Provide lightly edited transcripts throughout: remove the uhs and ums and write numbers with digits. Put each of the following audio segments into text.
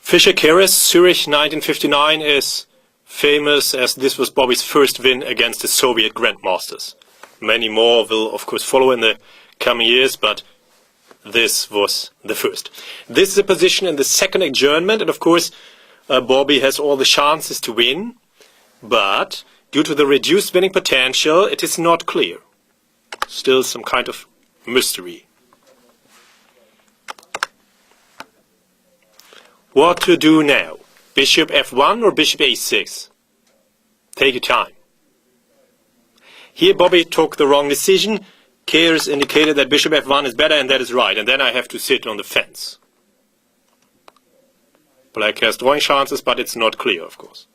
Fischer-Keres, Zurich 1959 is famous as this was Bobby's first win against the Soviet grandmasters. Many more will of course follow in the coming years, but this was the first. This is a position in the second adjournment, and of course Bobby has all the chances to win, but due to the reduced winning potential it is not clear. Still some kind of mystery. What to do now? Bishop f1 or bishop a6? Take your time. Here Bobby took the wrong decision. Keres indicated that bishop f1 is better, and that is right. And then I have to sit on the fence. Black has drawing chances, but it's not clear, of course.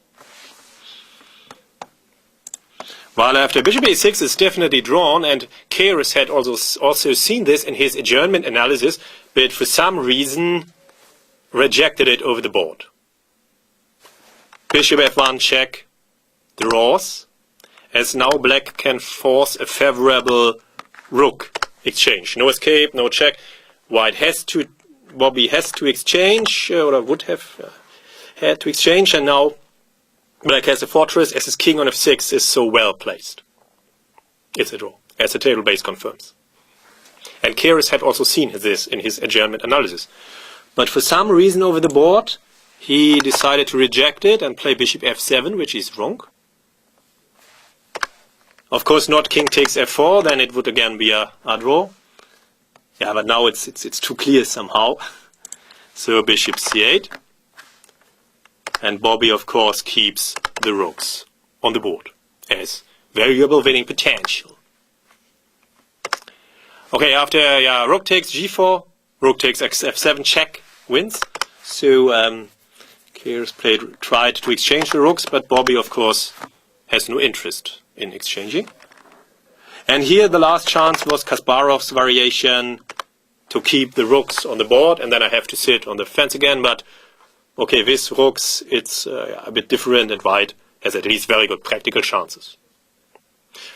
While after bishop a6 is definitely drawn, and Keres had also seen this in his adjournment analysis, but for some reason rejected it over the board. Bishop f1 check draws, as now black can force a favorable rook exchange. No escape, no check. Bobby has to exchange, or would have had to exchange, and now black has a fortress as his king on f6 is so well placed. It's a draw, as the table base confirms. And Keres had also seen this in his adjournment analysis. But for some reason over the board, he decided to reject it and play bishop f7, which is wrong. Of course, not king takes f4, then it would again be a draw. Yeah, but now it's too clear somehow. So bishop c8. And Bobby, of course, keeps the rooks on the board as variable winning potential. Okay, after rook takes g4, rook takes f7 check wins. So Keres tried to exchange the rooks, but Bobby, of course, has no interest in exchanging. And here the last chance was Kasparov's variation to keep the rooks on the board, and then I have to sit on the fence again. But okay, with rooks it's a bit different, and white has at least very good practical chances.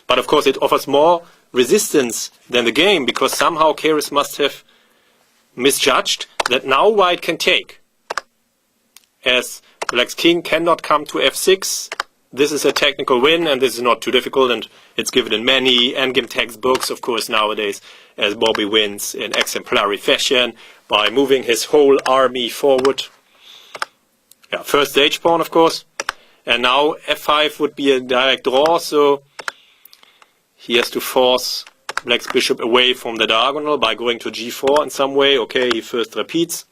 But of course it offers more resistance than the game, because somehow Keres must have misjudged that now white can take. As black's king cannot come to f6, this is a technical win, and this is not too difficult, and it's given in many endgame textbooks, of course, nowadays, as Bobby wins in exemplary fashion by moving his whole army forward. Yeah, first stage pawn, of course. And now f5 would be a direct draw, so he has to force black's bishop away from the diagonal by going to g4 in some way. Okay, he first repeats.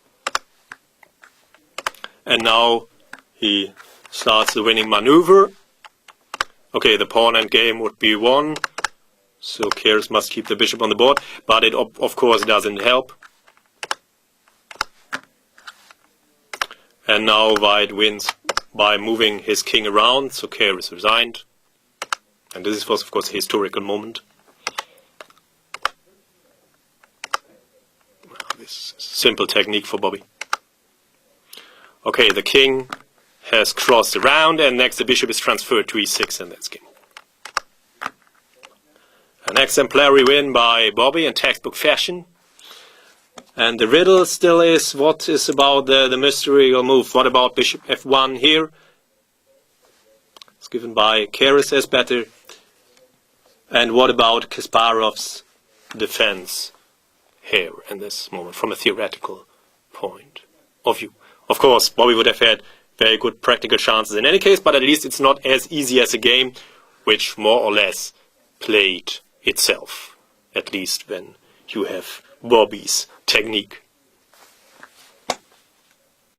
And now he starts the winning maneuver. Okay, the pawn endgame would be won. So Keres must keep the bishop on the board, but it of course doesn't help. And now white wins by moving his king around, so Keres resigned. And this was of course a historical moment. This is a simple technique for Bobby. Okay, the king has crossed around, and next the bishop is transferred to e6, and that's game. An exemplary win by Bobby in textbook fashion. And the riddle still is, what is about the mystery move? What about bishop f1 here? It's given by Keres as better. And what about Kasparov's defense here in this moment from a theoretical point of view? Of course, Bobby would have had very good practical chances in any case, but at least it's not as easy as a game which more or less played itself, at least when you have Bobby's technique.